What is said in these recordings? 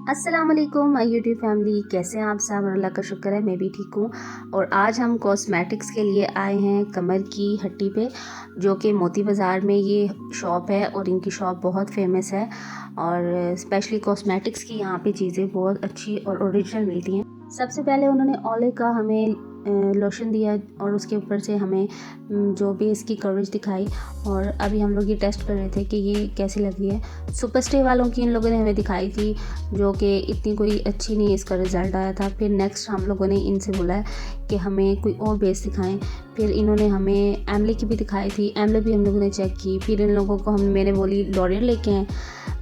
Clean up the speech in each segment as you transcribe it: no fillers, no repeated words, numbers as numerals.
अस्सलाम वालेकुम my YouTube family, कैसे हैं आप सब। अल्लाह का शुक्र है मैं भी ठीक हूँ। और आज हम कॉस्मेटिक्स के लिए आए हैं कमर की हट्टी पे, जो कि मोती बाज़ार में ये शॉप है और इनकी शॉप बहुत फेमस है। और स्पेशली कॉस्मेटिक्स की यहाँ पे चीज़ें बहुत अच्छी और ओरिजिनल मिलती हैं। सबसे पहले उन्होंने ओले का हमें लोशन दिया और उसके ऊपर से हमें जो बेस की कवरेज दिखाई। और अभी हम लोग ये टेस्ट कर रहे थे कि ये कैसी लग रही है। सुपर स्टे वालों की इन लोगों ने हमें दिखाई थी, जो कि इतनी कोई अच्छी नहीं इसका रिज़ल्ट आया था। फिर नेक्स्ट हम लोगों ने इनसे बोला है कि हमें कोई और बेस दिखाएं। फिर इन्होंने हमें एमले की भी दिखाई थी, एमले भी हम लोगों ने चेक की। फिर इन लोगों को मैंने बोली लॉरियल लेके आएँ,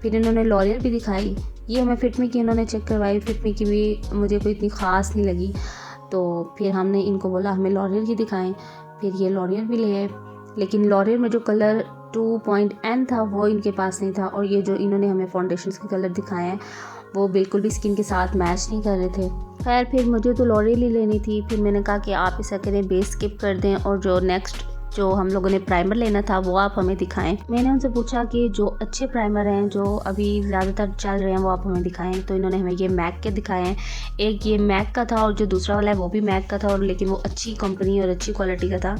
फिर इन्होंने लॉरियल भी दिखाई। ये हमें फिटमी की इन्होंने चेक करवाई, फिटमी की भी मुझे कोई इतनी ख़ास नहीं लगी। तो फिर हमने इनको बोला हमें लॉरियल की दिखाएं, फिर ये लॉरियल भी ले आए। लेकिन लॉरियल में जो कलर 2.N था वो इनके पास नहीं था, और ये जो इन्होंने हमें फाउंडेशन के कलर दिखाए हैं वो बिल्कुल भी स्किन के साथ मैच नहीं कर रहे थे। खैर फिर मुझे तो लॉरियल ही लेनी थी। फिर मैंने कहा कि आप ऐसा करें, बेस स्किप कर दें और जो नेक्स्ट जो हम लोगों ने प्राइमर लेना था वो आप हमें दिखाएं। मैंने उनसे पूछा कि जो अच्छे प्राइमर हैं जो अभी ज़्यादातर चल रहे हैं वो आप हमें दिखाएं। तो इन्होंने हमें ये मैक के दिखाए हैं। एक ये मैक का था और जो दूसरा वाला है वो भी मैक का था, और लेकिन वो अच्छी कंपनी और अच्छी क्वालिटी का था।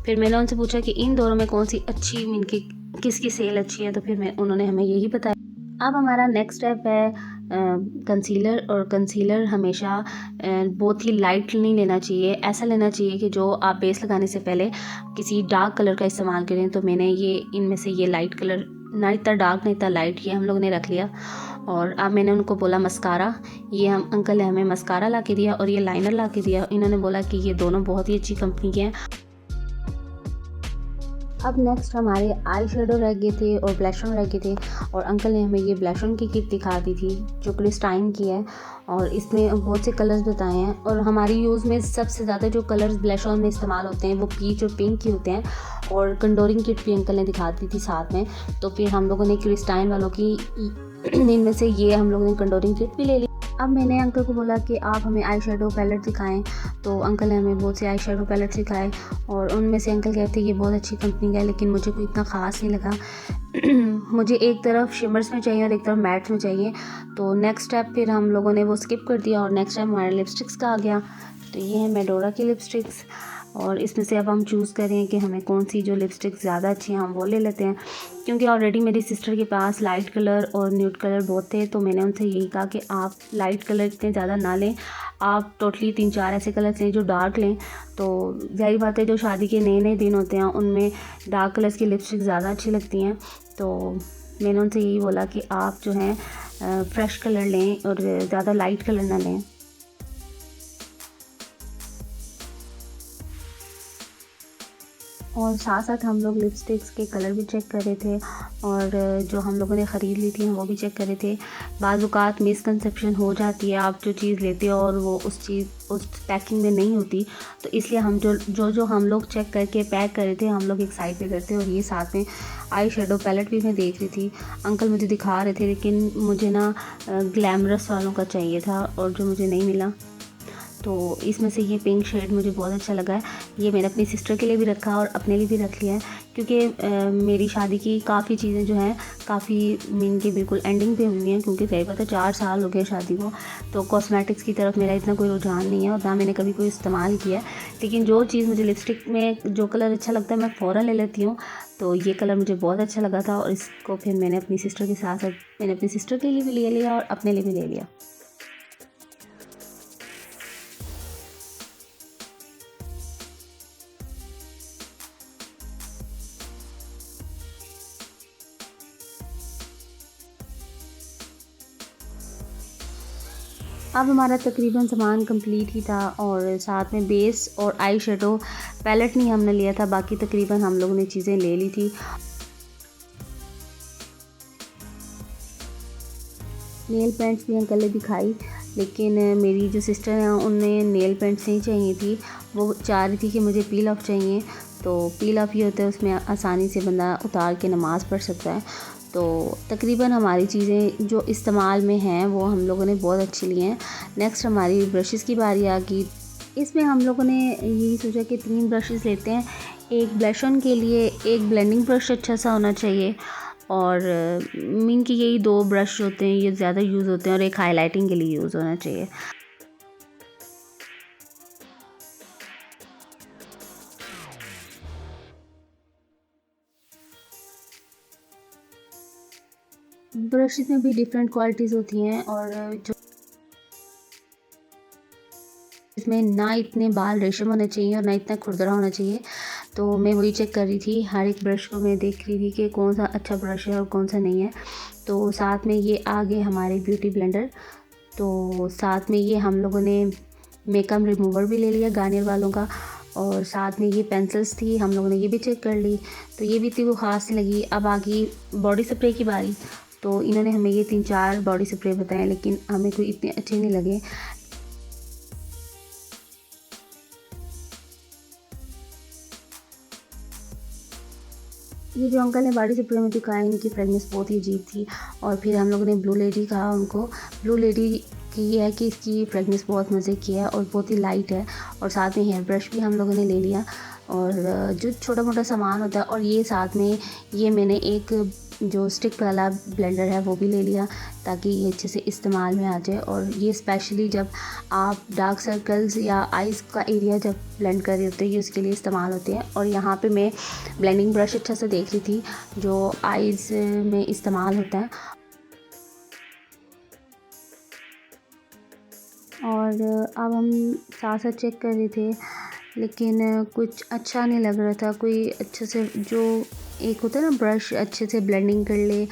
फिर मैंने उनसे पूछा कि इन दोनों में कौन सी अच्छी, इनकी किसकी सेल अच्छी है। तो फिर उन्होंने हमें यही बताया। अब हमारा नेक्स्ट स्टेप है कंसीलर। और कंसीलर हमेशा बहुत ही लाइट नहीं लेना चाहिए। ऐसा लेना चाहिए कि जो आप बेस लगाने से पहले किसी डार्क कलर का इस्तेमाल करें। तो मैंने ये इनमें से ये लाइट कलर, ना इतना डार्क ना इतना लाइट, ये हम लोगों ने रख लिया। और अब मैंने उनको बोला मस्कारा, ये हम अंकल ने हमें मस्कारा ला के दिया और ये लाइनर ला के दिया। इन्होंने बोला कि ये दोनों बहुत ही अच्छी कंपनी के हैं। अब नेक्स्ट हमारे आई शेडो रह गए थे और ब्लश ऑन रह गए थे, और अंकल ने हमें ये ब्लश ऑन की किट दिखा दी थी जो क्रिस्टाइन की है, और इसमें बहुत से कलर्स बताए हैं। और हमारी यूज़ में सबसे ज़्यादा जो कलर्स ब्लश ऑन में इस्तेमाल होते हैं वो पीच और पिंक के होते हैं। और कंडोरिंग किट भी अंकल ने दिखा दी थी साथ में। तो फिर हम लोगों ने क्रिस्टाइन वालों की इनमें से ये हम लोगों ने कंडोरिंग किट भी ले ली। अब मैंने अंकल को बोला कि आप हमें आई शेडो पैलेट दिखाएं। तो अंकल ने हमें बहुत से आई शेडो पैलेट दिखाए, और उनमें से अंकल कहते हैं ये बहुत अच्छी कंपनी का है, लेकिन मुझे कोई इतना ख़ास नहीं लगा। मुझे एक तरफ शिमर्स में चाहिए और एक तरफ मैट्स में चाहिए। तो नेक्स्ट स्टेप फिर हम लोगों ने वो स्किप कर दिया, और नेक्स्ट टाइम हमारे लिपस्टिक्स का आ गया। तो ये है मेडोरा की लिपस्टिक्स, और इसमें से अब हम चूज़ करें कि हमें कौन सी जो लिपस्टिक ज़्यादा अच्छी हैं हम वो ले लेते हैं। क्योंकि ऑलरेडी मेरी सिस्टर के पास लाइट कलर और न्यूड कलर बहुत थे, तो मैंने उनसे यही कहा कि आप लाइट कलर इतने ज़्यादा ना लें, आप टोटली 3-4 ऐसे कलर्स लें जो डार्क लें। तो जाहिर बात है जो शादी के नए नए दिन होते हैं उनमें डार्क कलर्स की लिपस्टिक ज़्यादा अच्छी लगती हैं। तो मैंने उनसे यही बोला कि आप जो हैं फ्रेश कलर लें और ज़्यादा लाइट कलर ना लें। और साथ साथ हम लोग लिपस्टिक्स के कलर भी चेक कर रहे थे, और जो हम लोगों ने ख़रीद ली थी वो भी चेक कर रहे थे। बाज़ औक़ात मिसकंसेप्शन हो जाती है, आप जो चीज़ लेते हो और वो उस पैकिंग में नहीं होती, तो इसलिए हम जो हम लोग चेक करके पैक कर रहे थे हम लोग एक साइड पे करते। और ये साथ में आई शेडो पैलेट भी मैं देख रही थी, अंकल मुझे दिखा रहे थे, लेकिन मुझे ना ग्लैमरस वालों का चाहिए था और जो मुझे नहीं मिला। तो इसमें से ये पिंक शेड मुझे बहुत अच्छा लगा है। ये मैंने अपनी सिस्टर के लिए भी रखा और अपने लिए भी रख लिया है, क्योंकि मेरी शादी की काफ़ी चीज़ें जो हैं काफ़ी मीन की बिल्कुल एंडिंग पे हुई हैं, क्योंकि सही पता 4 साल हो गए शादी को। तो कॉस्मेटिक्स की तरफ मेरा इतना कोई रुझान नहीं है और ना मैंने कभी कोई इस्तेमाल किया है। लेकिन जो चीज़ मुझे लिपस्टिक में जो कलर अच्छा लगता है मैं फ़ौरन ले लेती हूँ। तो ये कलर मुझे बहुत अच्छा लगा था, और इसको फिर मैंने अपनी सिस्टर के साथ साथ मैंने अपनी सिस्टर के लिए भी ले लिया और अपने लिए भी ले लिया। अब हमारा तकरीबन सामान कंप्लीट ही था, और साथ में बेस और आई शेडो पैलेट नहीं हमने लिया था, बाकी तकरीबन हम लोगों ने चीज़ें ले ली थी। नेल पेंट्स भी अंकल ने दिखाई, लेकिन मेरी जो सिस्टर हैं उन्हें नेल पेंट्स नहीं चाहिए थी। वो चाह रही थी कि मुझे पील ऑफ चाहिए। तो पील ऑफ ये होता है, उसमें आसानी से बंदा उतार के नमाज़ पढ़ सकता है। तो तकरीबन हमारी चीज़ें जो इस्तेमाल में हैं वो हम लोगों ने बहुत अच्छी ली हैं। नेक्स्ट हमारी ब्रशेज़ की बारी आ गई। इसमें हम लोगों ने यही सोचा कि 3 ब्रशेज़ लेते हैं। एक ब्लश ऑन के लिए एक ब्लेंडिंग ब्रश अच्छा सा होना चाहिए, और मीन की यही दो ब्रश होते हैं, ये ज़्यादा यूज़ होते हैं और एक हाईलाइटिंग के लिए यूज़ होना चाहिए। ब्रशेज़ में भी डिफरेंट क्वालिटीज़ होती हैं और जो इसमें ना इतने बाल रेशम होने चाहिए और ना इतना खुरदरा होना चाहिए। तो मैं वही चेक कर रही थी, हर एक ब्रश को मैं देख रही थी कि कौन सा अच्छा ब्रश है और कौन सा नहीं है। तो साथ में ये आ गए हमारे ब्यूटी ब्लेंडर। तो साथ में ये हम लोगों ने मेकअप रिमूवर भी ले लिया गार्नियर वालों का, और साथ में ये पेंसिल्स थी, हम लोगों ने ये भी चेक कर ली। तो ये भी इतनी वो ख़ास नहीं लगी। अब आ गई बॉडी स्प्रे की बारी। तो इन्होंने हमें ये 3-4 बॉडी स्प्रे बताए, लेकिन हमें कोई इतने अच्छे नहीं लगे। ये जो अंकल ने बॉडी स्प्रे में दिखाया, इनकी फ्रेगनेंस बहुत ही अजीब थी। और फिर हम लोगों ने ब्लू लेडी कहा उनको। ब्लू लेडी की ये है कि इसकी फ्रेगनेंस बहुत मज़े की है और बहुत ही लाइट है। और साथ में हेयर ब्रश भी हम लोगों ने ले लिया, और जो छोटा मोटा सामान होता है। और ये साथ में ये मैंने एक जो स्टिक वाला ब्लेंडर है वो भी ले लिया, ताकि ये अच्छे से इस्तेमाल में आ जाए। और ये स्पेशली जब आप डार्क सर्कल्स या आइज़ का एरिया जब ब्लेंड कर रहे होते हैं, ये उसके लिए इस्तेमाल होते हैं। और यहाँ पे मैं ब्लेंडिंग ब्रश अच्छा से देख रही थी जो आइज़ में इस्तेमाल होता है। और अब हम साथ साथ चेक कर रहे थे, लेकिन कुछ अच्छा नहीं लग रहा था। कोई अच्छे से जो एक होता है ना ब्रश अच्छे से ब्लेंडिंग कर ले,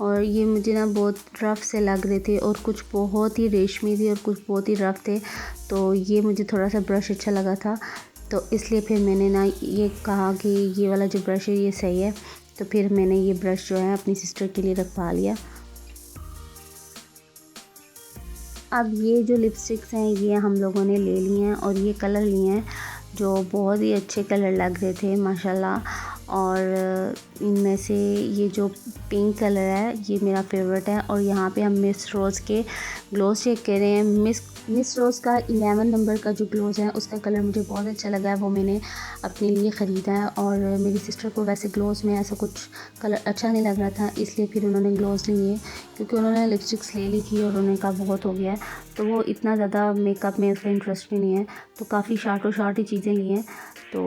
और ये मुझे ना बहुत रफ़ से लग रहे थे, और कुछ बहुत ही रेशमी थे और कुछ बहुत ही रफ़ थे। तो ये मुझे थोड़ा सा ब्रश अच्छा लगा था, तो इसलिए फिर मैंने ना ये कहा कि ये वाला जो ब्रश है ये सही है। तो फिर मैंने ये ब्रश जो है अपनी सिस्टर के लिए रखवा लिया। अब ये जो लिपस्टिक्स हैं ये हम लोगों ने ले लिए हैं, और ये कलर लिए हैं जो बहुत ही अच्छे कलर लग रहे थे माशाल्लाह। और इनमें से ये जो पिंक कलर है ये मेरा फेवरेट है। और यहाँ पे हम मिस रोज़ के ग्लोस चेक कर रहे हैं। मिस रोज़ का 11 नंबर का जो ग्लोस है उसका कलर मुझे बहुत अच्छा लगा है, वो मैंने अपने लिए ख़रीदा है। और मेरी सिस्टर को वैसे ग्लोस में ऐसा कुछ कलर अच्छा नहीं लग रहा था, इसलिए फिर उन्होंने ग्लोस लिए, क्योंकि उन्होंने लिपस्टिक्स ले ली थी और उन्होंने कहा बहुत हो गया है। तो वो इतना ज़्यादा मेकअप में उसका इंटरेस्ट भी नहीं है, तो काफ़ी शार्ट ही चीज़ें ली हैं। तो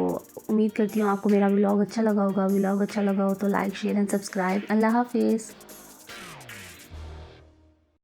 उम्मीद करती हूँ आपको मेरा व्लॉग अच्छा लगा होगा। व्लॉग अच्छा लगा हो तो लाइक शेयर एंड सब्सक्राइब। अल्लाह हाफ़िज़।